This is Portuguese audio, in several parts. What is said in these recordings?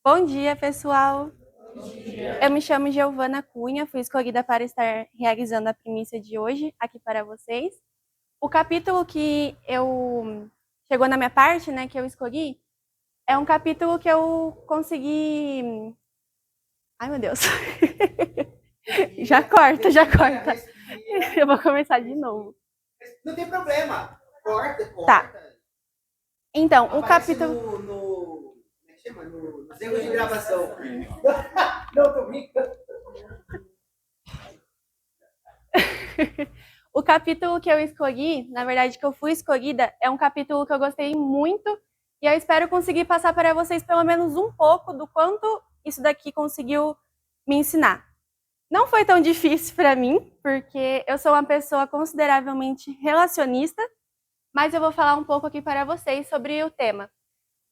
Bom dia, pessoal. Eu me chamo Giovana Cunha, fui escolhida para estar realizando a primícia de hoje aqui para vocês. O capítulo que eu chegou na minha parte, né, que eu escolhi, é um capítulo que eu consegui. Ai, meu Deus. Já corta, já corta. Eu vou começar de novo. Não tem problema. Corta, Tá. corta. Então, o Aparece capítulo. como é que chama? Nos erros de gravação. Não, tô brincando. O capítulo que eu escolhi, na verdade que eu fui escolhida, é um capítulo que eu gostei muito e eu espero conseguir passar para vocês pelo menos um pouco do quanto isso daqui conseguiu me ensinar. Não foi tão difícil para mim, porque eu sou uma pessoa consideravelmente relacionista, mas eu vou falar um pouco aqui para vocês sobre o tema.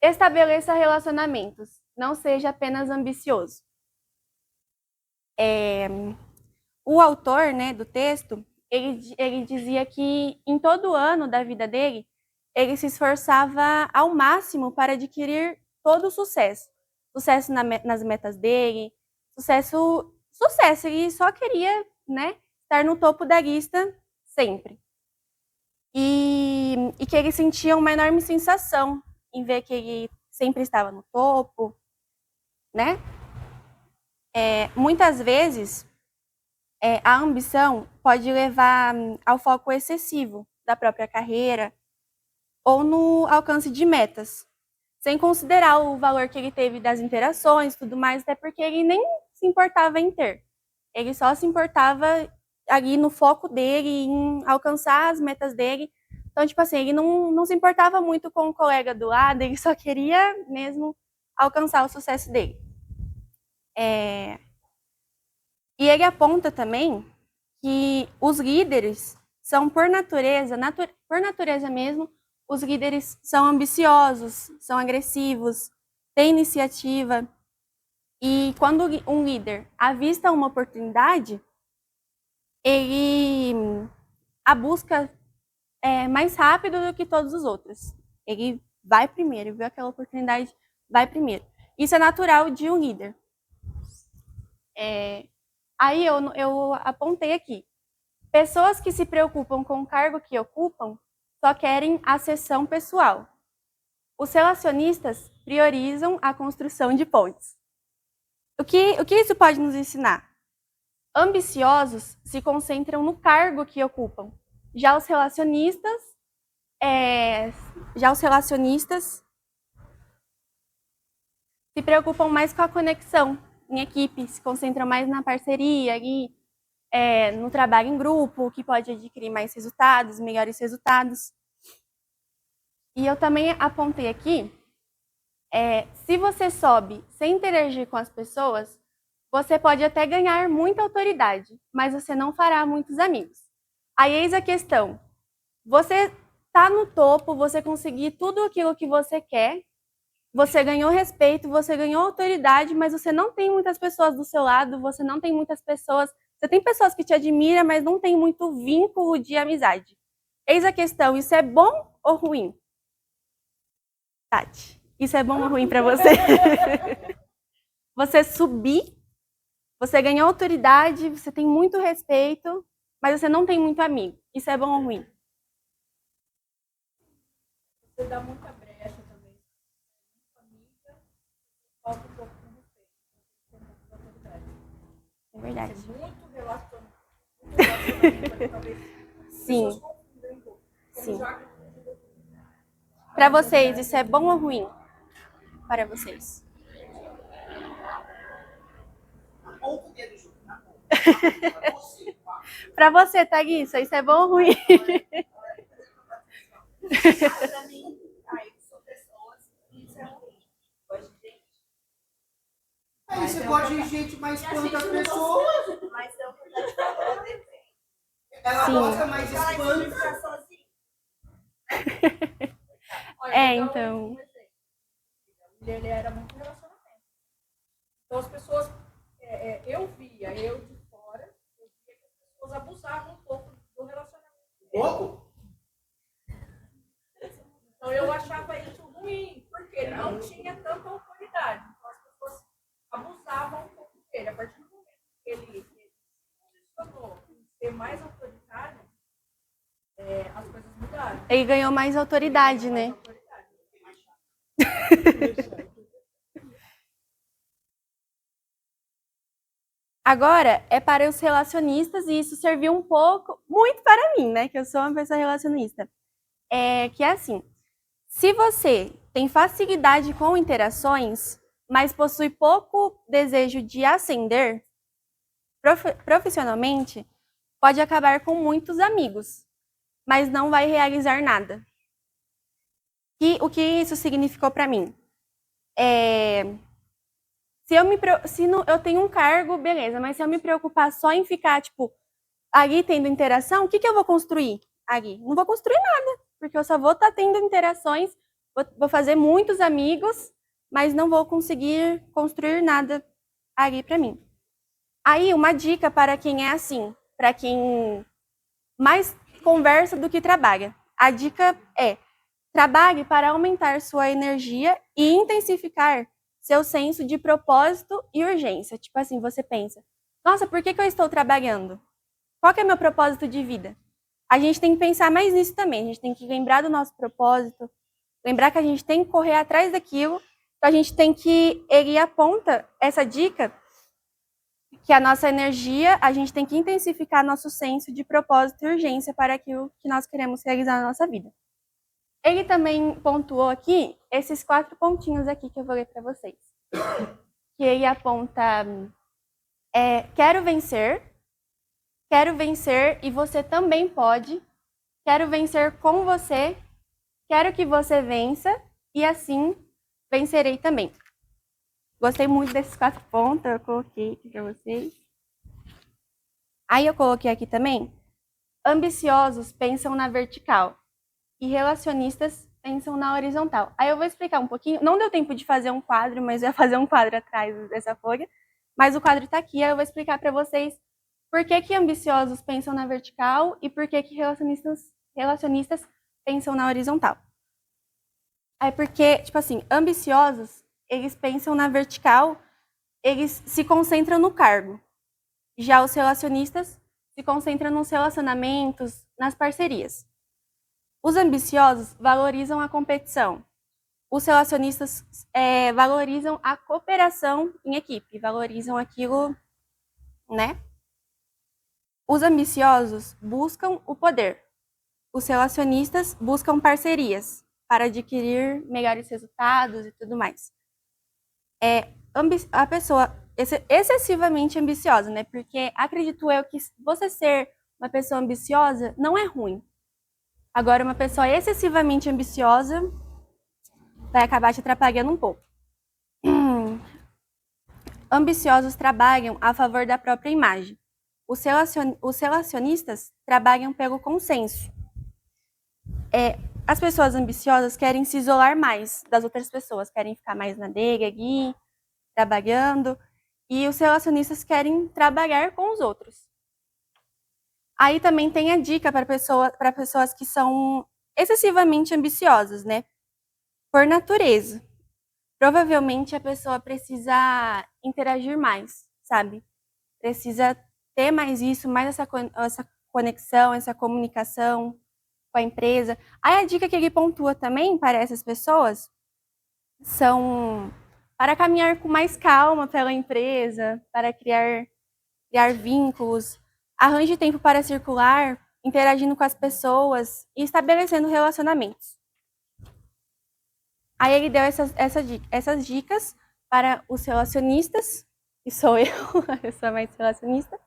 Estabeleça relacionamentos, não seja apenas ambicioso. O autor, né, do texto, ele dizia que em todo ano da vida dele, ele se esforçava ao máximo para adquirir todo o sucesso. Sucesso nas metas dele, sucesso. Ele só queria, né, estar no topo da lista sempre. E que ele sentia uma enorme sensação em ver que ele sempre estava no topo, né? Muitas vezes, a ambição pode levar ao foco excessivo da própria carreira ou no alcance de metas, sem considerar o valor que ele teve das interações e tudo mais, até porque ele nem se importava em ter. Ele só se importava ali no foco dele, em alcançar as metas dele. Então, tipo assim, ele não se importava muito com o colega do lado, ele só queria mesmo alcançar o sucesso dele. E ele aponta também que os líderes são, por natureza mesmo, os líderes são ambiciosos, são agressivos, têm iniciativa. E quando um líder avista uma oportunidade, ele a busca mais rápido do que todos os outros. Ele vai primeiro, viu aquela oportunidade, vai primeiro. Isso é natural de um líder. Aí eu apontei aqui. Pessoas que se preocupam com o cargo que ocupam só querem ascensão pessoal. Os relacionistas priorizam a construção de pontes. O que isso pode nos ensinar? Ambiciosos se concentram no cargo que ocupam. Já os relacionistas, é, já os relacionistas se preocupam mais com a conexão em equipe, se concentram mais na parceria e no trabalho em grupo, que pode adquirir mais resultados, melhores resultados. E eu também apontei aqui, se você sobe sem interagir com as pessoas, você pode até ganhar muita autoridade, mas você não fará muitos amigos. Aí eis a questão, você está no topo, você conseguir tudo aquilo que você quer, você ganhou respeito, você ganhou autoridade, mas você não tem muitas pessoas do seu lado, você não tem muitas pessoas, você tem pessoas que te admiram, mas não tem muito vínculo de amizade. Eis a questão, isso é bom ou ruim? Tati, isso é bom ou ruim para você? Você subir, você ganhou autoridade, você tem muito respeito, mas você não tem muito amigo. Isso é bom ou ruim? Você dá muita brecha também. Família, falta um pouco de respeito. Tem muita autoridade. É verdade. Ser muito relacionamento, talvez. Sim. Confundem um pouco. Sim. Para vocês, isso é bom ou ruim? Para vocês. Aponta o dedo junto. Pra você. Para você, Thaís, isso é bom ou ruim? Pra mim, são pessoas que isso é ruim. Gosto de gente. Aí você gosta de gente, mas quantas pessoas? Mas é o que eu falando. Ela Sim. gosta mais de Ela espanta. ficar sozinha. Então. Ele era muito relacionamento. Então as pessoas, eu de fora, eu via que as pessoas abusavam um pouco do relacionamento. Pouco? Então eu achava isso ruim, porque ele não tinha tanta autoridade. Então as pessoas Ele ganhou mais autoridade, né? Agora é para os relacionistas, e isso serviu um pouco, muito para mim, né? Que eu sou uma pessoa relacionista. Que é assim, se você tem facilidade com interações, mas possui pouco desejo de ascender profissionalmente, pode acabar com muitos amigos, mas não vai realizar nada. E o que isso significou para mim? Eu tenho um cargo, beleza, mas se eu me preocupar só em ficar, tipo, ali tendo interação, o que eu vou construir ali? Não vou construir nada, porque eu só vou estar tendo interações, vou fazer muitos amigos, mas não vou conseguir construir nada ali para mim. Aí, uma dica para quem é assim, para quem mais conversa do que trabalha. A dica é: trabalhe para aumentar sua energia e intensificar seu senso de propósito e urgência. Tipo assim, você pensa, nossa, por que eu estou trabalhando? Qual que é meu propósito de vida? A gente tem que pensar mais nisso também. A gente tem que lembrar do nosso propósito, lembrar que a gente tem que correr atrás daquilo. Então a gente tem que, ele aponta essa dica, que a nossa energia, a gente tem que intensificar nosso senso de propósito e urgência para aquilo que nós queremos realizar na nossa vida. Ele também pontuou aqui esses 4 pontinhos aqui que eu vou ler para vocês. Que ele aponta, quero vencer e você também pode, quero vencer com você, quero que você vença e assim vencerei também. Gostei muito desses 4 pontos, eu coloquei aqui para vocês. Aí eu coloquei aqui também, ambiciosos pensam na vertical e relacionistas pensam na horizontal. Aí eu vou explicar um pouquinho, não deu tempo de fazer um quadro, mas eu ia fazer um quadro atrás dessa folha, mas o quadro está aqui, aí eu vou explicar para vocês por que ambiciosos pensam na vertical e por que relacionistas pensam na horizontal. Aí porque, tipo assim, ambiciosos, eles pensam na vertical, eles se concentram no cargo. Já os relacionistas se concentram nos relacionamentos, nas parcerias. Os ambiciosos valorizam a competição. Os relacionistas valorizam a cooperação em equipe, valorizam aquilo, né? Os ambiciosos buscam o poder. Os relacionistas buscam parcerias para adquirir melhores resultados e tudo mais. A pessoa excessivamente ambiciosa, né? Porque acredito eu que você ser uma pessoa ambiciosa não é ruim. Agora, uma pessoa excessivamente ambiciosa vai acabar te atrapalhando um pouco. Ambiciosos trabalham a favor da própria imagem. Os relacionistas trabalham pelo consenso. As pessoas ambiciosas querem se isolar mais das outras pessoas, querem ficar mais na dele ali, trabalhando, e os relacionistas querem trabalhar com os outros. Aí também tem a dica para pessoas que são excessivamente ambiciosas, né? Por natureza. Provavelmente a pessoa precisa interagir mais, sabe? Precisa ter mais isso, mais essa conexão, essa comunicação com a empresa. Aí a dica que ele pontua também para essas pessoas são para caminhar com mais calma pela empresa, para criar vínculos, arranje tempo para circular, interagindo com as pessoas e estabelecendo relacionamentos. Aí ele deu essas dicas para os relacionistas, que sou eu sou mais relacionista,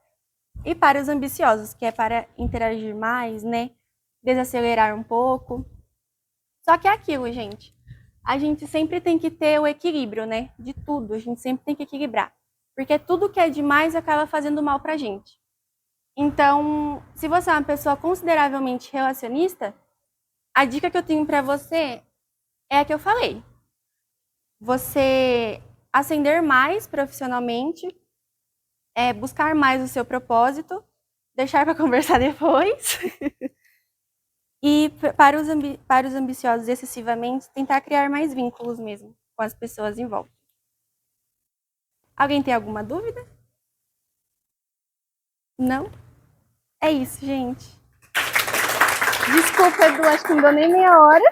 e para os ambiciosos, que é para interagir mais, né? Desacelerar um pouco. Só que é aquilo, gente. A gente sempre tem que ter o equilíbrio, né? De tudo, a gente sempre tem que equilibrar. Porque tudo que é demais acaba fazendo mal pra gente. Então, se você é uma pessoa consideravelmente relacionista, a dica que eu tenho para você é a que eu falei. Você ascender mais profissionalmente, buscar mais o seu propósito, deixar para conversar depois. E para os ambiciosos excessivamente, tentar criar mais vínculos mesmo com as pessoas em volta. Alguém tem alguma dúvida? Não? É isso, gente. Desculpa, Edu, acho que não deu nem meia hora.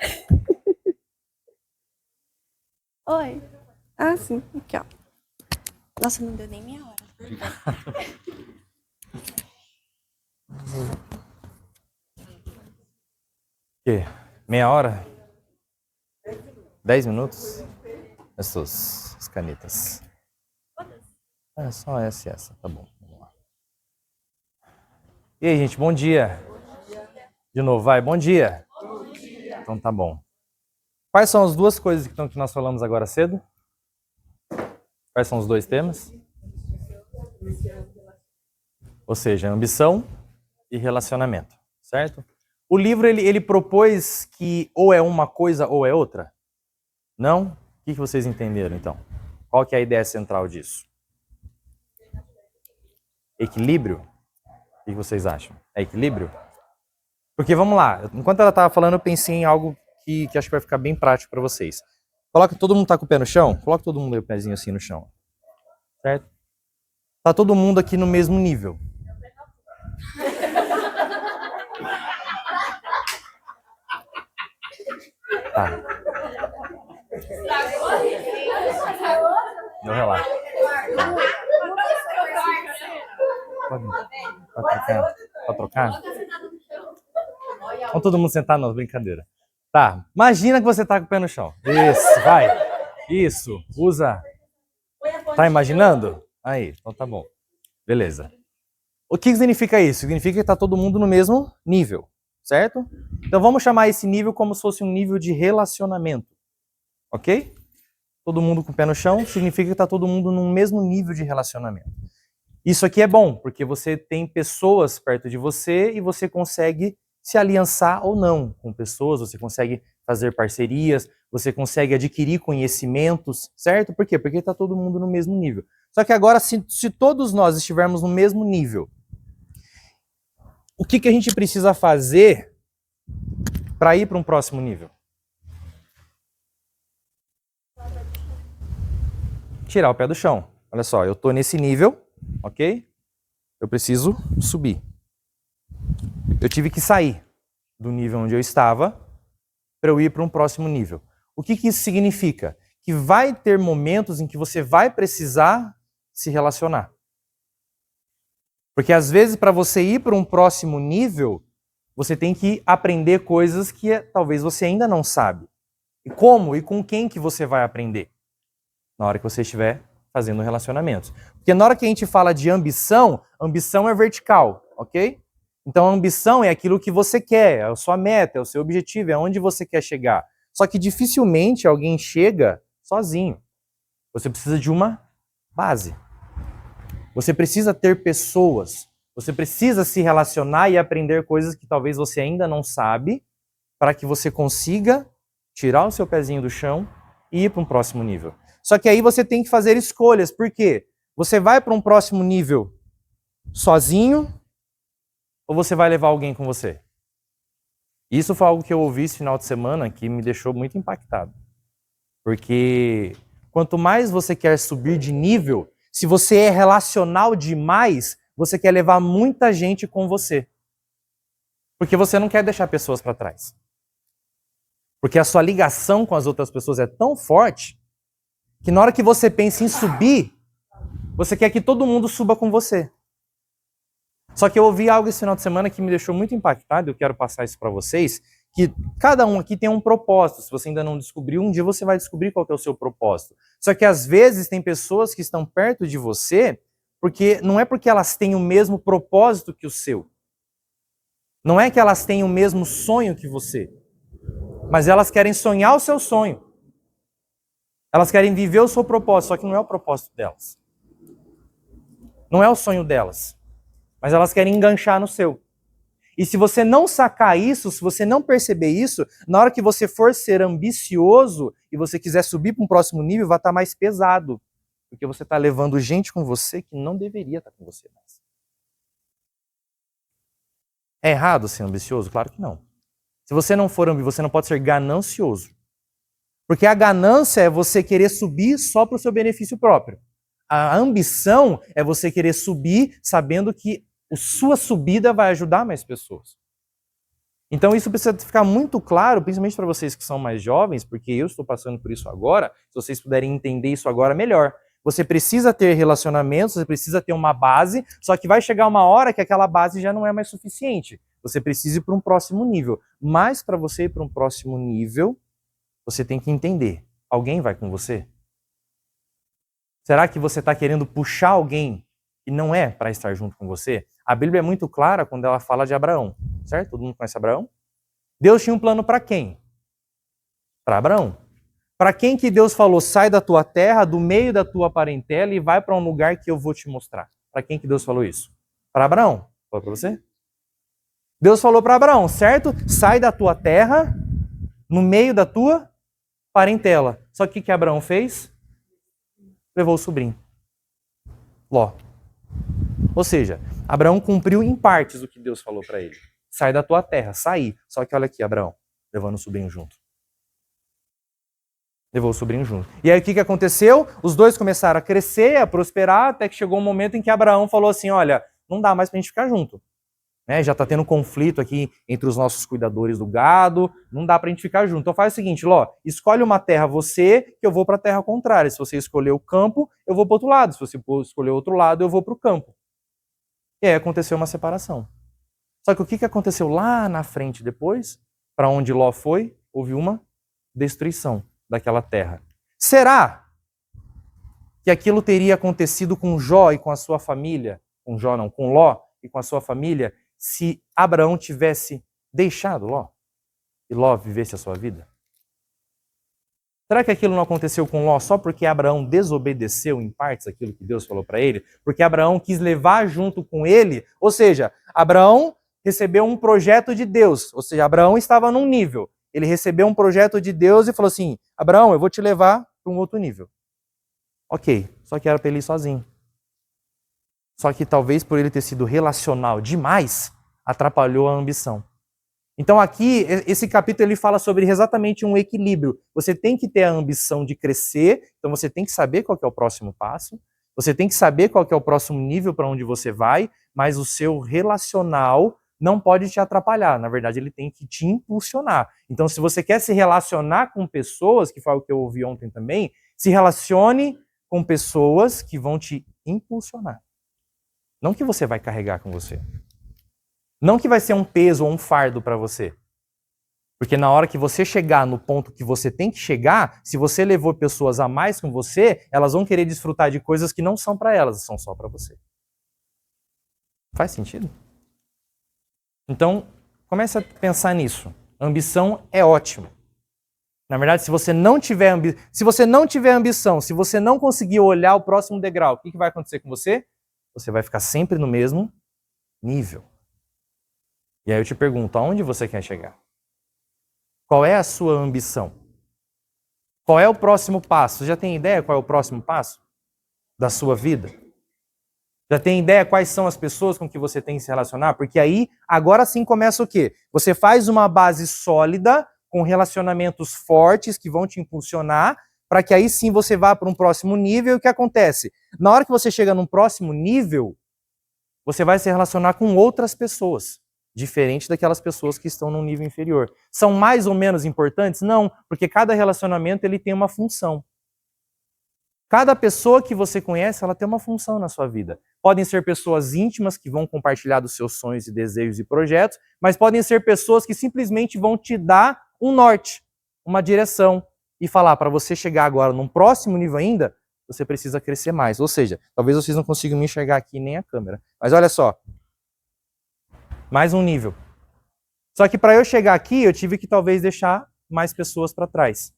Oi. Ah, sim. Aqui, ó. Nossa, não deu nem meia hora. quê? Meia hora? 10 minutos? Essas canetas. É só essa e essa, tá bom. Vamos lá. E aí, gente, bom dia. De novo, vai, bom dia. Então tá bom. Quais são as duas coisas que nós falamos agora cedo? Quais são os dois temas? Ou seja, ambição e relacionamento, certo? O livro, ele propôs que ou é uma coisa ou é outra? Não? O que vocês entenderam, então? Qual que é a ideia central disso? Equilíbrio? O que vocês acham? É equilíbrio? Porque, vamos lá, enquanto ela estava falando, eu pensei em algo que acho que vai ficar bem prático para vocês. Coloca, todo mundo tá com o pé no chão? Coloca todo mundo aí o pezinho assim no chão. Certo? Tá todo mundo aqui no mesmo nível. Tá. Não relaxa. Pode trocar? Vamos todo mundo sentar, não, brincadeira. Tá, imagina que você tá com o pé no chão. Isso, vai. Isso, usa. Tá imaginando? Aí, então tá bom. Beleza. O que significa isso? Significa que tá todo mundo no mesmo nível, certo? Então vamos chamar esse nível como se fosse um nível de relacionamento, ok? Todo mundo com o pé no chão significa que tá todo mundo no mesmo nível de relacionamento. Isso aqui é bom, porque você tem pessoas perto de você e você consegue se aliançar ou não com pessoas, você consegue fazer parcerias, você consegue adquirir conhecimentos, certo? Por quê? Porque está todo mundo no mesmo nível. Só que agora, se todos nós estivermos no mesmo nível, o que a gente precisa fazer para ir para um próximo nível? Tirar o pé do chão. Olha só, eu estou nesse nível, ok? Eu preciso subir. Eu tive que sair do nível onde eu estava para eu ir para um próximo nível. O que isso significa? Que vai ter momentos em que você vai precisar se relacionar. Porque às vezes para você ir para um próximo nível, você tem que aprender coisas que talvez você ainda não sabe. E como e com quem que você vai aprender? Na hora que você estiver fazendo relacionamentos. Porque na hora que a gente fala de ambição, ambição é vertical, ok? Então a ambição é aquilo que você quer, é a sua meta, é o seu objetivo, é onde você quer chegar. Só que dificilmente alguém chega sozinho. Você precisa de uma base. Você precisa ter pessoas. Você precisa se relacionar e aprender coisas que talvez você ainda não sabe, para que você consiga tirar o seu pezinho do chão e ir para um próximo nível. Só que aí você tem que fazer escolhas. Por quê? Você vai para um próximo nível sozinho ou você vai levar alguém com você? Isso foi algo que eu ouvi esse final de semana que me deixou muito impactado. Porque quanto mais você quer subir de nível, se você é relacional demais, você quer levar muita gente com você. Porque você não quer deixar pessoas para trás. Porque a sua ligação com as outras pessoas é tão forte que na hora que você pensa em subir, você quer que todo mundo suba com você. Só que eu ouvi algo esse final de semana que me deixou muito impactado, eu quero passar isso para vocês, que cada um aqui tem um propósito. Se você ainda não descobriu, um dia você vai descobrir qual que é o seu propósito. Só que às vezes tem pessoas que estão perto de você, porque não é porque elas têm o mesmo propósito que o seu. Não é que elas têm o mesmo sonho que você, mas elas querem sonhar o seu sonho. Elas querem viver o seu propósito, só que não é o propósito delas. Não é o sonho delas. Mas elas querem enganchar no seu. E se você não sacar isso, se você não perceber isso, na hora que você for ser ambicioso e você quiser subir para um próximo nível, vai estar mais pesado. Porque você está levando gente com você que não deveria estar com você mais. É errado ser ambicioso? Claro que não. Se você não for ambicioso, você não pode ser ganancioso. Porque a ganância é você querer subir só para o seu benefício próprio. A ambição é você querer subir sabendo que a sua subida vai ajudar mais pessoas. Então isso precisa ficar muito claro, principalmente para vocês que são mais jovens, porque eu estou passando por isso agora. Se vocês puderem entender isso agora, melhor. Você precisa ter relacionamentos, você precisa ter uma base, só que vai chegar uma hora que aquela base já não é mais suficiente. Você precisa ir para um próximo nível. Mas para você ir para um próximo nível, você tem que entender. Alguém vai com você? Será que você está querendo puxar alguém que não é para estar junto com você? A Bíblia é muito clara quando ela fala de Abraão, certo? Todo mundo conhece Abraão? Deus tinha um plano para quem? Para Abraão. Para quem que Deus falou, sai da tua terra, do meio da tua parentela e vai para um lugar que eu vou te mostrar? Para quem que Deus falou isso? Para Abraão. Falou para você? Deus falou para Abraão, certo? Sai da tua terra, no meio da tua parentela. Só que o que Abraão fez? Levou o sobrinho, Ló. Ou seja, Abraão cumpriu em partes o que Deus falou para ele. Sai da tua terra, sair. Só que olha aqui, Abraão, levando o sobrinho junto. Levou o sobrinho junto. E aí o que aconteceu? Os dois começaram a crescer, a prosperar, até que chegou um momento em que Abraão falou assim, olha, não dá mais pra gente ficar junto. Né? Já está tendo conflito aqui entre os nossos cuidadores do gado, não dá pra gente ficar junto. Então faz o seguinte, Ló, escolhe uma terra você, que eu vou para a terra contrária. Se você escolher o campo, eu vou para o outro lado. Se você escolher o outro lado, eu vou para o campo. E aí aconteceu uma separação. Só que o que aconteceu lá na frente depois? Para onde Ló foi, houve uma destruição daquela terra. Será que aquilo teria acontecido com Jó e com a sua família? Com Jó não, com Ló e com a sua família, se Abraão tivesse deixado Ló e Ló vivesse a sua vida? Será que aquilo não aconteceu com Ló só porque Abraão desobedeceu em partes aquilo que Deus falou para ele? Porque Abraão quis levar junto com ele? Ou seja, Abraão recebeu um projeto de Deus. Ou seja, Abraão estava num nível. Ele recebeu um projeto de Deus e falou assim, Abraão, eu vou te levar para um outro nível. Ok, só que era para ele ir sozinho. Só que talvez por ele ter sido relacional demais, atrapalhou a ambição. Então aqui, esse capítulo ele fala sobre exatamente um equilíbrio. Você tem que ter a ambição de crescer, então você tem que saber qual que é o próximo passo, você tem que saber qual que é o próximo nível para onde você vai, mas o seu relacional não pode te atrapalhar. Na verdade, ele tem que te impulsionar. Então, se você quer se relacionar com pessoas, que foi o que eu ouvi ontem também, se relacione com pessoas que vão te impulsionar. Não que você vai carregar com você. Não que vai ser um peso ou um fardo para você. Porque na hora que você chegar no ponto que você tem que chegar, se você levou pessoas a mais com você, elas vão querer desfrutar de coisas que não são para elas, são só para você. Faz sentido? Então, comece a pensar nisso. Ambição é ótimo. Na verdade, se você não tiver ambição, se você não conseguir olhar o próximo degrau, o que vai acontecer com você? Você vai ficar sempre no mesmo nível. E aí eu te pergunto, aonde você quer chegar? Qual é a sua ambição? Qual é o próximo passo? Você já tem ideia qual é o próximo passo da sua vida? Já tem ideia quais são as pessoas com que você tem que se relacionar? Porque aí, agora sim começa o quê? Você faz uma base sólida, com relacionamentos fortes que vão te impulsionar, para que aí sim você vá para um próximo nível. E o que acontece? Na hora que você chega num próximo nível, você vai se relacionar com outras pessoas, diferente daquelas pessoas que estão num nível inferior. São mais ou menos importantes? Não, porque cada relacionamento ele tem uma função. Cada pessoa que você conhece, ela tem uma função na sua vida. Podem ser pessoas íntimas que vão compartilhar dos seus sonhos e desejos e projetos, mas podem ser pessoas que simplesmente vão te dar um norte, uma direção, e falar, para você chegar agora num próximo nível ainda, você precisa crescer mais. Ou seja, talvez vocês não consigam me enxergar aqui nem a câmera. Mas olha só, mais um nível. Só que para eu chegar aqui, eu tive que talvez deixar mais pessoas para trás.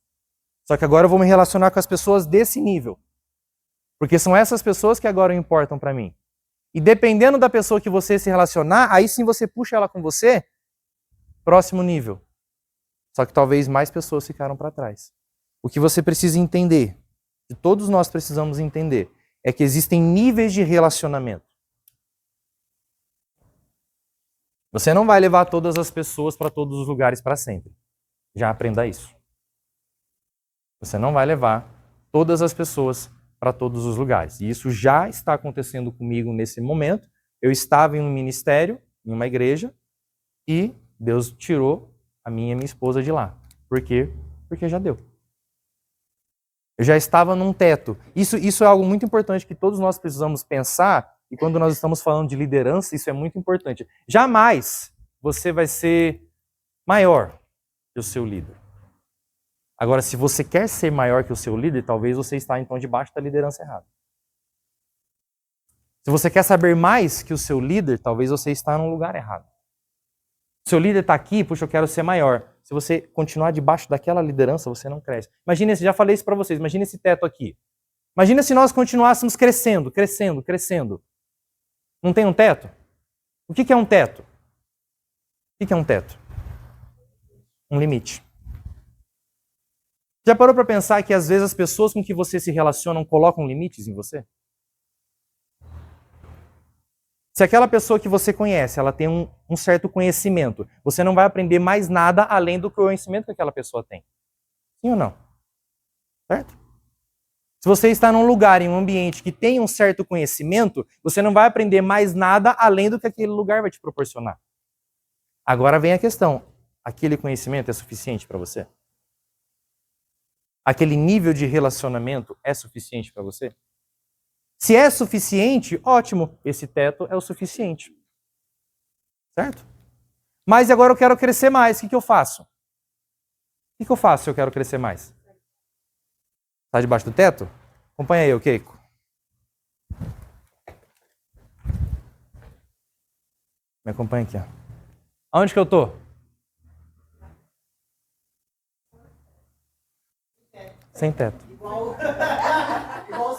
Só que agora eu vou me relacionar com as pessoas desse nível. Porque são essas pessoas que agora importam para mim. E dependendo da pessoa que você se relacionar, aí sim você puxa ela com você, próximo nível. Só que talvez mais pessoas ficaram para trás. O que você precisa entender, que todos nós precisamos entender, é que existem níveis de relacionamento. Você não vai levar todas as pessoas para todos os lugares para sempre. Já aprenda isso. Você não vai levar todas as pessoas para todos os lugares. E isso já está acontecendo comigo nesse momento. Eu estava em um ministério, em uma igreja, e Deus tirou a minha e a minha esposa de lá. Por quê? Porque já deu. Eu já estava num teto. Isso é algo muito importante que todos nós precisamos pensar, e quando nós estamos falando de liderança, isso é muito importante. Jamais você vai ser maior que o seu líder. Agora, se você quer ser maior que o seu líder, talvez você está então debaixo da liderança errada. Se você quer saber mais que o seu líder, talvez você está num lugar errado. Seu líder está aqui, puxa, eu quero ser maior. Se você continuar debaixo daquela liderança, você não cresce. Imagina, já falei isso para vocês, imagina esse teto aqui. Imagina se nós continuássemos crescendo, crescendo, crescendo. Não tem um teto? O que é um teto? O que é um teto? Um limite. Já parou para pensar que às vezes as pessoas com que você se relaciona colocam limites em você? Se aquela pessoa que você conhece, ela tem um certo conhecimento, você não vai aprender mais nada além do conhecimento que aquela pessoa tem. Sim ou não? Certo? Se você está num lugar, em um ambiente que tem um certo conhecimento, você não vai aprender mais nada além do que aquele lugar vai te proporcionar. Agora vem a questão, aquele conhecimento é suficiente para você? Aquele nível de relacionamento é suficiente para você? Se é suficiente, ótimo, esse teto é o suficiente. Certo? Mas agora eu quero crescer mais, o que eu faço? O que eu faço se eu quero crescer mais? Está debaixo do teto? Acompanha aí, Keiko. Me acompanha aqui. Ó. Aonde que eu tô? Sem teto. Igual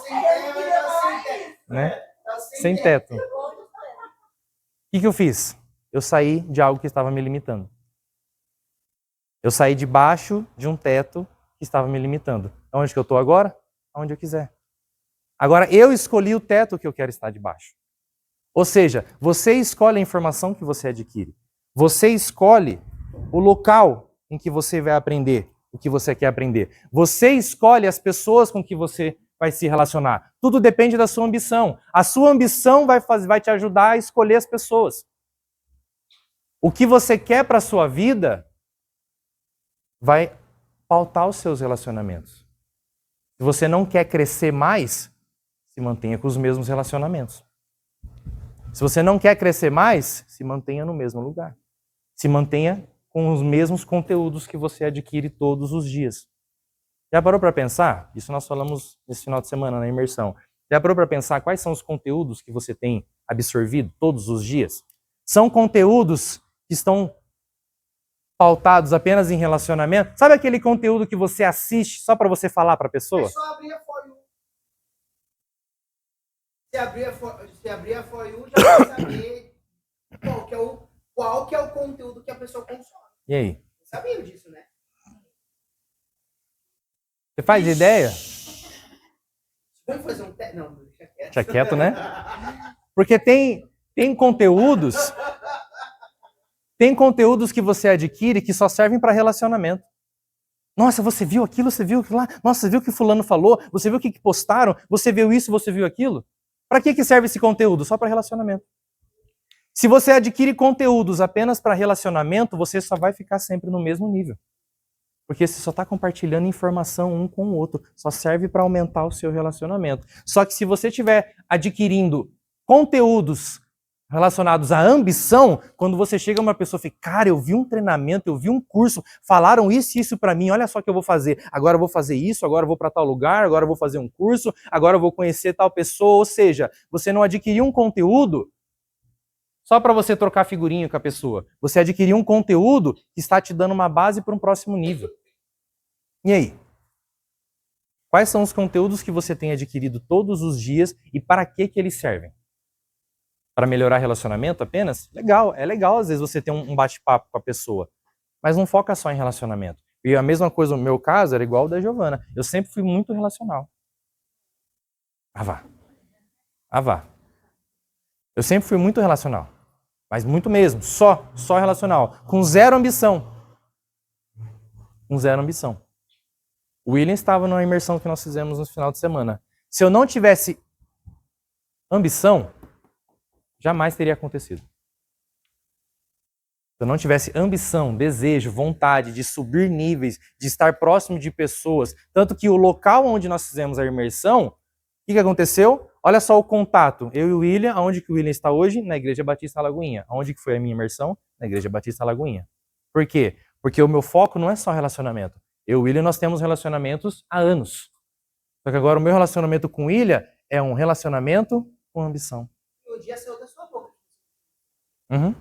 sem teto, sem teto. Né? Sem teto. O que eu fiz? Eu saí de algo que estava me limitando. Eu saí debaixo de um teto que estava me limitando. Onde que eu estou agora? Onde eu quiser. Agora, eu escolhi o teto que eu quero estar debaixo. Ou seja, você escolhe a informação que você adquire. Você escolhe o local em que você vai aprender o que você quer aprender. Você escolhe as pessoas com que você vai se relacionar. Tudo depende da sua ambição. A sua ambição vai te ajudar a escolher as pessoas. O que você quer para a sua vida vai pautar os seus relacionamentos. Se você não quer crescer mais, se mantenha com os mesmos relacionamentos. Se você não quer crescer mais, se mantenha no mesmo lugar. Se mantenha com os mesmos conteúdos que você adquire todos os dias. Já parou para pensar? Isso nós falamos nesse final de semana na imersão. Já parou para pensar quais são os conteúdos que você tem absorvido todos os dias? São conteúdos que estão pautados apenas em relacionamento? Sabe aquele conteúdo que você assiste só para você falar para a pessoa? É só abrir a For You. Se abrir a For You, já vai saber qual que é o conteúdo que a pessoa consome. E aí? Você sabia disso, né? Você faz ideia? Vamos fazer um teste? Não, deixa quieto. Deixa quieto, né? Porque tem conteúdos... Tem conteúdos que você adquire que só servem para relacionamento. Nossa, você viu aquilo, você viu aquilo lá? Nossa, você viu o que fulano falou? Você viu o que postaram? Você viu isso, você viu aquilo? Para que serve esse conteúdo? Só para relacionamento. Se você adquire conteúdos apenas para relacionamento, você só vai ficar sempre no mesmo nível. Porque você só está compartilhando informação um com o outro. Só serve para aumentar o seu relacionamento. Só que se você estiver adquirindo conteúdos relacionados à ambição, quando você chega a uma pessoa e fala, cara, eu vi um treinamento, eu vi um curso, falaram isso e isso para mim, olha só o que eu vou fazer. Agora eu vou fazer isso, agora eu vou para tal lugar, agora eu vou fazer um curso, agora eu vou conhecer tal pessoa. Ou seja, você não adquiriu um conteúdo só para você trocar figurinha com a pessoa. Você adquiriu um conteúdo que está te dando uma base para um próximo nível. E aí? Quais são os conteúdos que você tem adquirido todos os dias e para que eles servem? Para melhorar relacionamento apenas? Legal, é legal às vezes você ter um bate-papo com a pessoa. Mas não foca só em relacionamento. E a mesma coisa no meu caso era igual o da Giovana. Eu sempre fui muito relacional. Ah vá. Eu sempre fui muito relacional. Mas muito mesmo, só relacional. Com zero ambição. Com zero ambição. O William estava numa imersão que nós fizemos no final de semana. Se eu não tivesse ambição, jamais teria acontecido. se eu não tivesse ambição, desejo, vontade de subir níveis, de estar próximo de pessoas, tanto que o local onde nós fizemos a imersão, o que aconteceu? Olha só o contato. Eu e o William, aonde que o William está hoje? Na Igreja Batista Lagoinha. Aonde que foi a minha imersão? Na Igreja Batista Lagoinha. Por quê? Porque o meu foco não é só relacionamento. Eu e o William, nós temos relacionamentos há anos. Só que agora o meu relacionamento com o William é um relacionamento com ambição. E um dia saiu da sua boca. Uhum.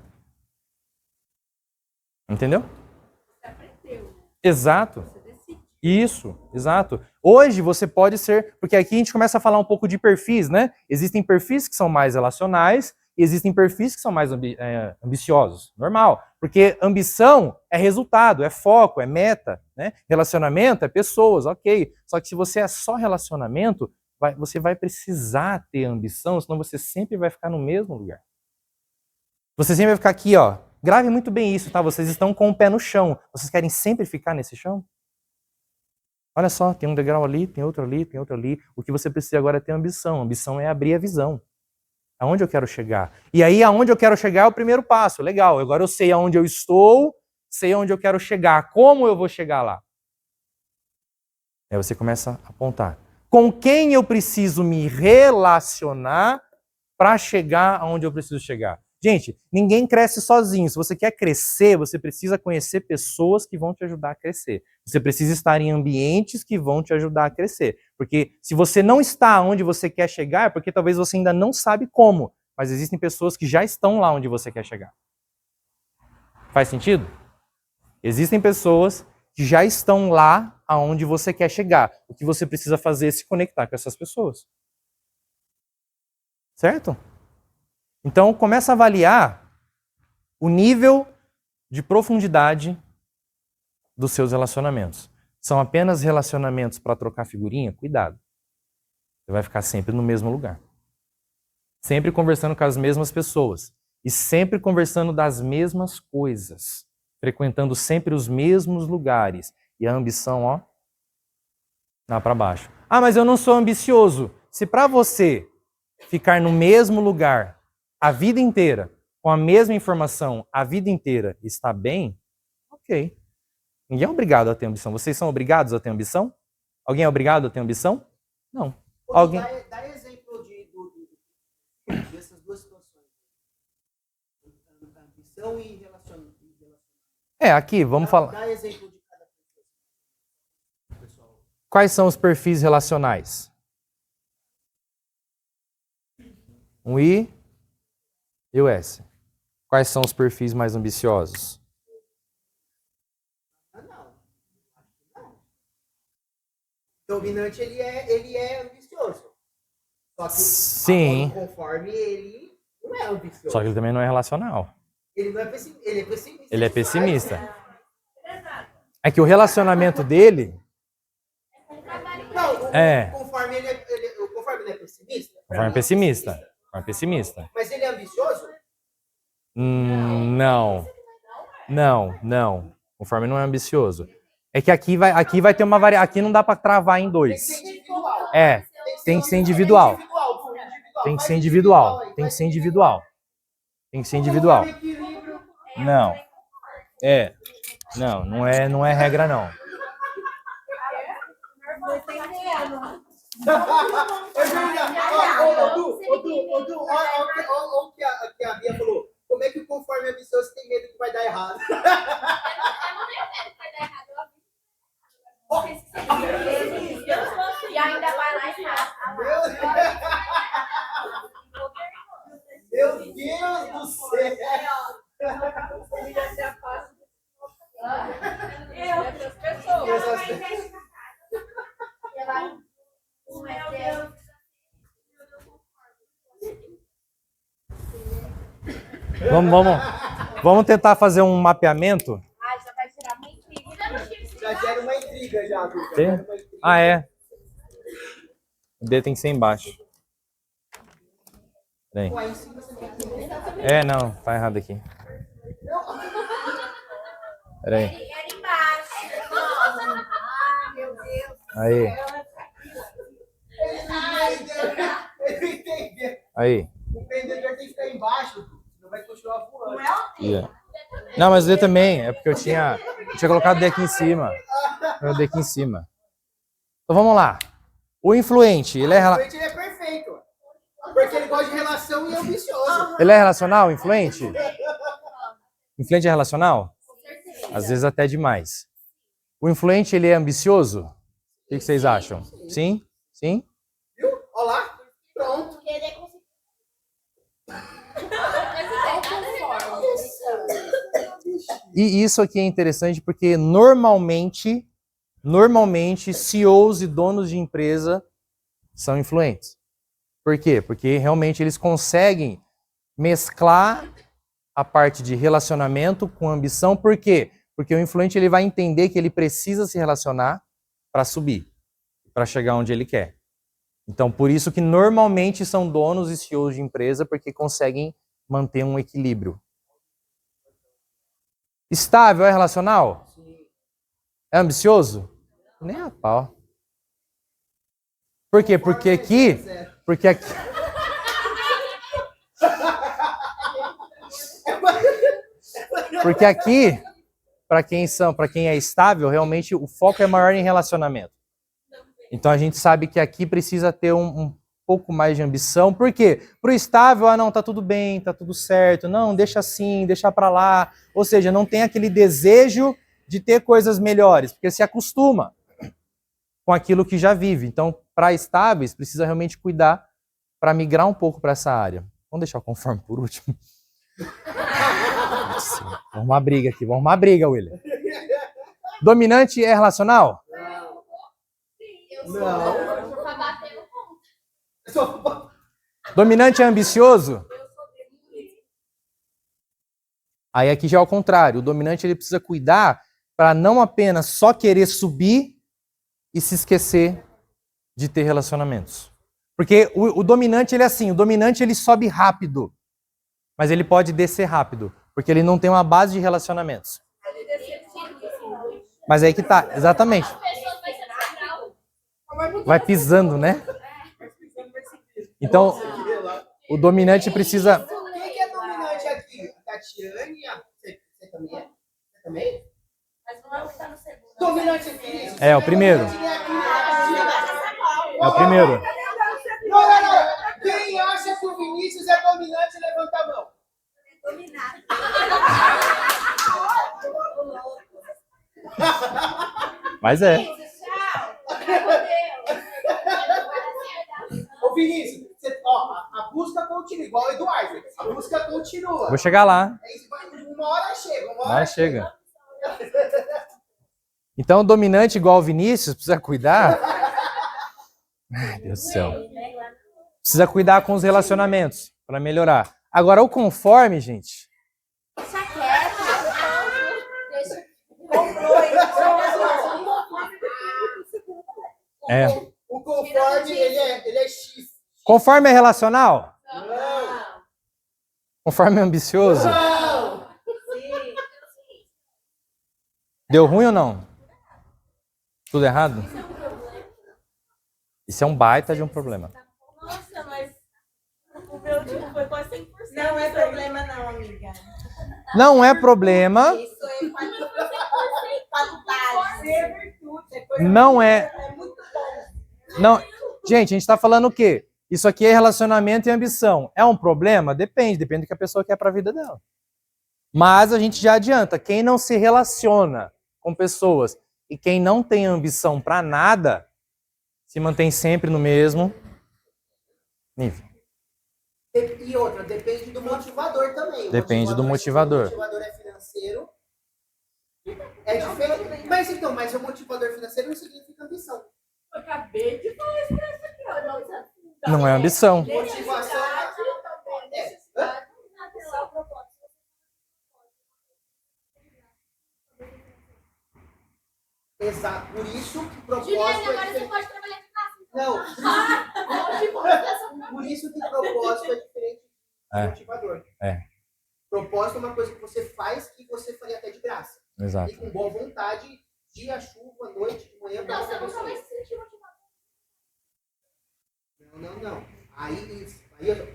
Entendeu? Você aprendeu. Exato. Você decidiu. Isso, exato. Hoje você pode ser, porque aqui a gente começa a falar um pouco de perfis, né? Existem perfis que são mais relacionais e existem perfis que são mais ambiciosos. Normal, porque ambição é resultado, é foco, é meta, né? Relacionamento é pessoas, ok. Só que se você é só relacionamento, você vai precisar ter ambição, senão você sempre vai ficar no mesmo lugar. Você sempre vai ficar aqui, ó. Grave muito bem isso, tá? Vocês estão com o pé no chão. Vocês querem sempre ficar nesse chão? Olha só, tem um degrau ali, tem outro ali, tem outro ali. O que você precisa agora é ter ambição. Ambição é abrir a visão. Aonde eu quero chegar? E aí, aonde eu quero chegar é o primeiro passo. Legal, agora eu sei aonde eu estou, sei aonde eu quero chegar. Como eu vou chegar lá? Aí você começa a apontar. Com quem eu preciso me relacionar para chegar aonde eu preciso chegar? Gente, ninguém cresce sozinho. Se você quer crescer, você precisa conhecer pessoas que vão te ajudar a crescer. Você precisa estar em ambientes que vão te ajudar a crescer. Porque se você não está onde você quer chegar, é porque talvez você ainda não sabe como. Mas existem pessoas que já estão lá onde você quer chegar. Faz sentido? Existem pessoas que já estão lá aonde você quer chegar. O que você precisa fazer é se conectar com essas pessoas. Certo? Então, começa a avaliar o nível de profundidade dos seus relacionamentos. São apenas relacionamentos para trocar figurinha? Cuidado. Você vai ficar sempre no mesmo lugar. Sempre conversando com as mesmas pessoas. E sempre conversando das mesmas coisas. Frequentando sempre os mesmos lugares. E a ambição, ó, lá para baixo. Ah, mas eu não sou ambicioso. Se para você ficar no mesmo lugar a vida inteira, com a mesma informação, a vida inteira está bem, ok. Ninguém é obrigado a ter ambição. Vocês são obrigados a ter ambição? Alguém é obrigado a ter ambição? Não. Alguém... Dá exemplo dessas duas situações. Ambição e relacionamento. Aqui, vamos falar. Dá exemplo de cada pessoa. Quais são os perfis relacionais? Um I e o S. Quais são os perfis mais ambiciosos? Não. O dominante, ele é ambicioso. Só que sim. Conforme ele não é ambicioso. Só que ele também não é relacional. Ele não é pessimista. Ele é pessimista. Ele é pessimista. É que o relacionamento dele... Não, conforme ele é pessimista. Conforme é pessimista. Conforme é pessimista. Mas ele é ambicioso? Não. Conforme não é ambicioso. É que aqui vai ter uma variação. Aqui não dá para travar em dois. Tem que ser individual. Tem que ser individual. Tem que ser individual. Tem que ser individual. Não. Não é regra, não. É verdade. Olha o que a Bia falou. Como é que conforme ambicioso tem medo que vai dar errado? Eu não tenho medo que vai dar errado. E ainda vai lá e Meu Deus do céu! Essas pessoas. Vamos tentar fazer um mapeamento? já vai tirar uma intriga. Já gera uma intriga, já. É. O D tem que ser embaixo. Peraí. Não, tá errado aqui. Peraí. Era embaixo. Meu Deus. Aí. Ele entendeu. Aí. O pendedor tem que ficar embaixo, senão vai continuar voando. Yeah. Não, mas eu também. É porque eu tinha colocado o D aqui em cima. O D aqui em cima. Então vamos lá. O influente, ele é, O influente ele é perfeito. Porque ele gosta de relação e é ambicioso. ele é relacional, o influente? Influente é relacional? Às vezes até demais. O influente, ele é ambicioso? O que vocês acham? Sim? Sim? Viu? Olha lá. Pronto. Porque ele é consciente. E isso aqui é interessante porque normalmente CEOs e donos de empresa são influentes. Por quê? Porque realmente eles conseguem mesclar a parte de relacionamento com ambição. Por quê? Porque o influente ele vai entender que ele precisa se relacionar para subir, para chegar onde ele quer. Então, por isso que normalmente são donos e CEOs de empresa, porque conseguem manter um equilíbrio. Estável é relacional? É ambicioso? Nem a pau. Por quê? Porque aqui... Porque aqui, para quem é estável, realmente o foco é maior em relacionamento. Então a gente sabe que aqui precisa ter um pouco mais de ambição. Por quê? Para o estável, não, tá tudo bem, tá tudo certo. Não, deixa assim, deixa para lá. Ou seja, não tem aquele desejo de ter coisas melhores, porque se acostuma com aquilo que já vive. Então, para estáveis, precisa realmente cuidar para migrar um pouco para essa área. Vamos deixar o conforme por último. Vamos arrumar briga aqui, vamos arrumar briga, William. Dominante é relacional? Não. Pra bater no ponto. Dominante é ambicioso? Aí aqui já é o contrário. O dominante ele precisa cuidar para não apenas só querer subir e se esquecer de ter relacionamentos. Porque o dominante ele é assim, o dominante ele sobe rápido, mas ele pode descer rápido, porque ele não tem uma base de relacionamentos. Mas aí que tá, exatamente. Vai pisando, né? Então, o dominante precisa... Quem que é dominante aqui? A Tatiane? Você também é? Você também? Mas não é o que tá no segundo. Dominante aqui. É, o primeiro. É o primeiro. Não. Quem acha que o Vinícius é dominante, levanta a mão. Mas é. Ô Vinícius, a busca continua, igual o Eduardo. A busca continua. Vou chegar lá. Uma hora chega. Uma hora chega. Então, o dominante igual o Vinícius precisa cuidar. Ai, Deus do céu. Precisa cuidar com os relacionamentos para melhorar. Agora, o conforme, gente. Deixa quieto. É. O conforme, ele é X. Conforme é relacional? Não. Conforme é ambicioso? Não. Deu ruim ou não? Tudo errado? Isso é um baita de um problema. Nossa, mas o meu tipo foi quase 100%. Não é problema não, amiga. Não é problema. Isso é qualidade. É virtude. É coisa Não é. É muito bom. Não. Gente, a gente está falando o quê? Isso aqui é relacionamento e ambição. É um problema? Depende do que a pessoa quer para a vida dela. Mas a gente já adianta. Quem não se relaciona com pessoas e quem não tem ambição para nada, se mantém sempre no mesmo nível. E outra, depende do motivador também. Depende do motivador. Se o motivador é financeiro, é diferente. Mas o motivador financeiro não significa ambição. Eu acabei de falar isso pra essa aqui, ó. Não é ambição. Motivação Exato. Por isso que propósito Juliana, é agora você diferente. pode trabalhar de casa. Não, por isso que propósito é diferente do motivador. É. Propósito é uma coisa que você faz que você faria até de graça. Exato. E com boa vontade, dia, chuva, noite, de manhã. Então, você nunca vai se sentir motivado. Não. Aí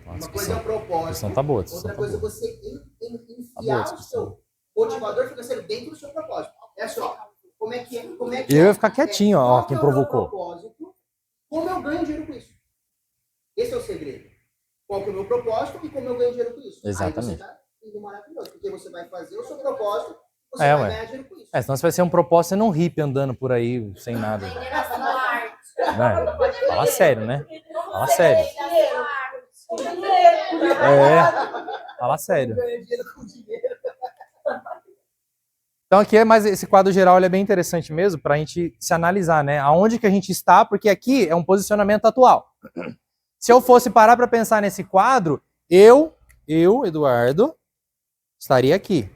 uma Nossa, coisa é o propósito. discussão tá boa. Outra coisa é você enfiar o seu Motivador financeiro dentro do seu propósito. É só. Como é que Eu ia ficar quietinho, ó, qual quem que é o meu provocou. propósito? Como eu ganho dinheiro com isso? Esse é o segredo. Qual que é o meu propósito e como eu ganho dinheiro com isso? Exatamente. Aí você tá indo maravilhoso, porque você vai fazer o seu propósito, você É, vai ué. ganhar dinheiro com isso. Senão você vai ser um propósito sendo um hippie andando por aí, sem nada. Né? Fala sério, né? Fala sério. Fala sério. Ganha dinheiro com dinheiro. Então aqui mas esse quadro geral ele é bem interessante mesmo para a gente se analisar, né? Aonde que a gente está, porque aqui é um posicionamento atual. Se eu fosse parar para pensar nesse quadro, eu, Eduardo, estaria aqui.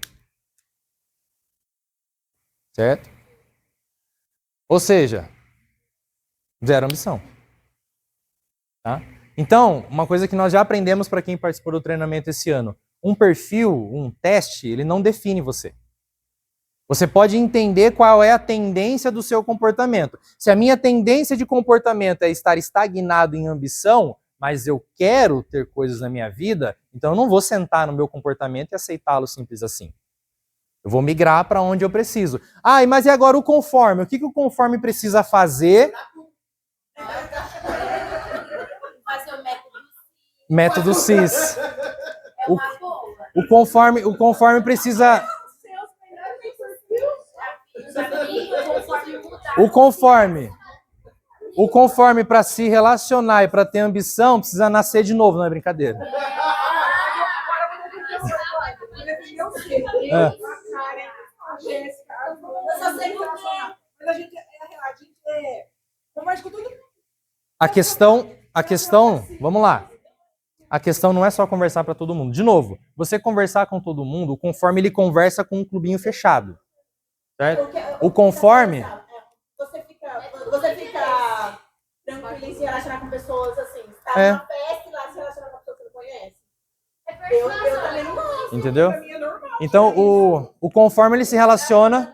Certo? Ou seja, zero ambição. Tá? Então, uma coisa que nós já aprendemos para quem participou do treinamento esse ano, um perfil, um teste, ele não define você. Você pode entender qual é a tendência do seu comportamento. Se a minha tendência de comportamento é estar estagnado em ambição, mas eu quero ter coisas na minha vida, então eu não vou sentar no meu comportamento e aceitá-lo simples assim. Eu vou migrar para onde eu preciso. Ah, mas e agora o conforme? O que o conforme precisa fazer? Fazer o Método CIS. é uma boa. O conforme precisa... O conforme para se relacionar e para ter ambição precisa nascer de novo, não é brincadeira. A questão, vamos lá. A questão não é só conversar para todo mundo. De novo, você conversar com todo mundo, o conforme ele conversa com um clubinho fechado. Certo? O conforme... Você fica tranquilo em se relacionar com pessoas assim. Você tá É. numa festa e lá se relacionar com uma pessoa que você não conhece. É Eu também não gosto. Entendeu? Pra mim é normal. Então, o conforme ele se relaciona...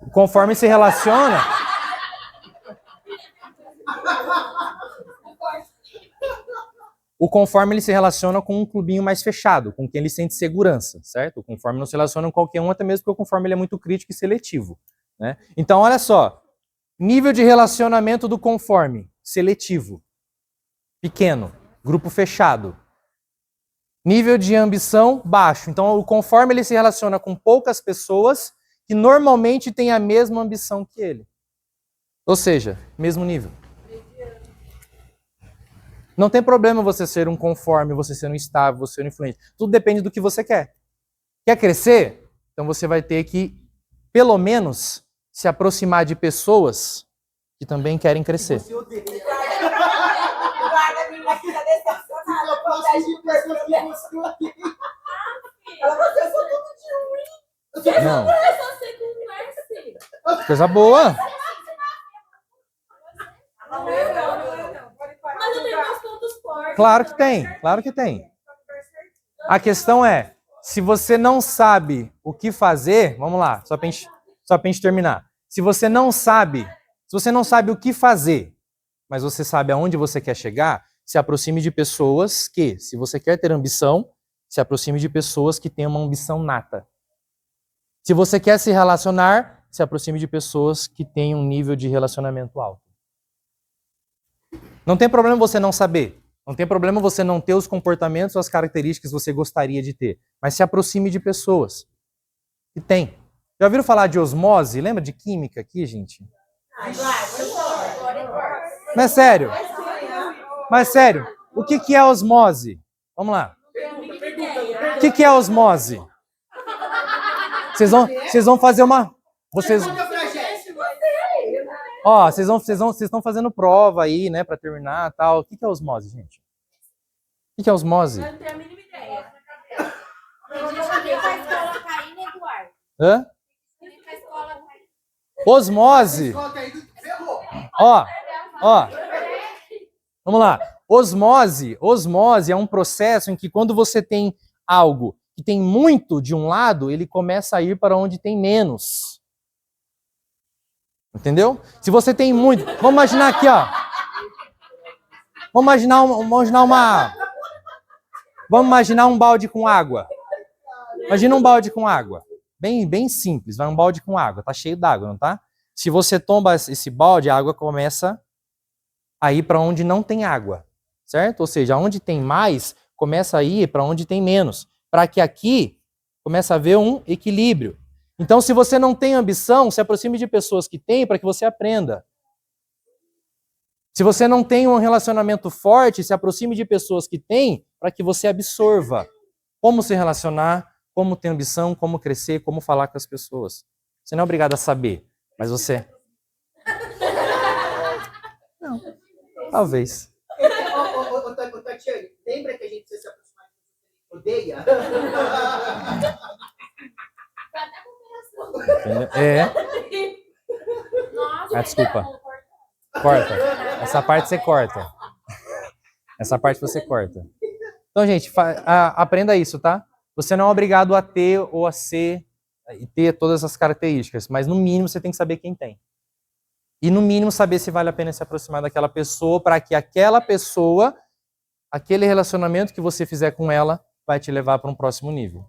O conforme se relaciona... O conforme ele se relaciona com um clubinho mais fechado, com quem ele sente segurança, certo? O conforme não se relaciona com qualquer um, até mesmo porque o conforme ele é muito crítico e seletivo, né? Então, olha só. Nível de relacionamento do conforme, seletivo. Pequeno, grupo fechado. Nível de ambição, baixo. Então, o conforme ele se relaciona com poucas pessoas que normalmente têm a mesma ambição que ele. Ou seja, mesmo nível. Não tem problema você ser um conforme, você ser um estável, você ser um influente. Tudo depende do que você quer. Quer crescer? Então você vai ter que, pelo menos, se aproximar de pessoas que também querem crescer. Você odeia. Guarda a minha filha decepcionada. Eu posso de pessoas que você odeia. Ela falou assim, eu sou tudo de ruim. Não, É só ser conversa. coisa boa. Não é não. Pode parar. Mas eu tenho meus pontos fortes. Claro que tem, claro que tem. A questão é, se você não sabe o que fazer, vamos lá, só pra gente terminar. Se você não sabe o que fazer, mas você sabe aonde você quer chegar, se aproxime de pessoas que, se você quer ter ambição, se aproxime de pessoas que têm uma ambição nata. Se você quer se relacionar, se aproxime de pessoas que têm um nível de relacionamento alto. Não tem problema você não saber. Não tem problema você não ter os comportamentos ou as características que você gostaria de ter. Mas se aproxime de pessoas que têm. Já ouviram falar de osmose? Lembra de química aqui, gente? Mas sério. Mas sério. O que é osmose? Vamos lá. O que é osmose? Vocês vão fazer uma... Vocês... Conta pra gente. Ó, vocês estão fazendo prova aí, né, pra terminar e tal. O que é osmose, gente? O que é osmose? Eu não tenho a mínima ideia. Tem gente que vem pra escola caindo, Eduardo. Hã? Vem pra escola caindo. Osmose. Coloca aí, ferrou. Ó. Vamos lá. Osmose é um processo em que quando você tem algo que tem muito de um lado, ele começa a ir para onde tem menos. Entendeu? Se você tem muito... Vamos imaginar aqui, ó. Vamos imaginar um balde com água. Imagina um balde com água. Bem simples, vai um balde com água, tá cheio d'água, não tá? Se você tomba esse balde, a água começa a ir para onde não tem água, certo? Ou seja, onde tem mais, começa a ir para onde tem menos, para que aqui comece a haver um equilíbrio. Então, se você não tem ambição, se aproxime de pessoas que têm para que você aprenda. Se você não tem um relacionamento forte, se aproxime de pessoas que têm para que você absorva como se relacionar, como ter ambição, como crescer, como falar com as pessoas. Você não é obrigado a saber, mas você... Não. Talvez. Ô, Tatiane, lembra que a gente precisa se aproximar de pessoas que odeia? É. Nossa, Desculpa. Corta. Essa parte você corta. Essa parte você corta. Então, gente, aprenda isso, tá? Você não é obrigado a ter ou a ser e ter todas as características, mas no mínimo você tem que saber quem tem. E no mínimo saber se vale a pena se aproximar daquela pessoa para que aquela pessoa, aquele relacionamento que você fizer com ela, vai te levar para um próximo nível.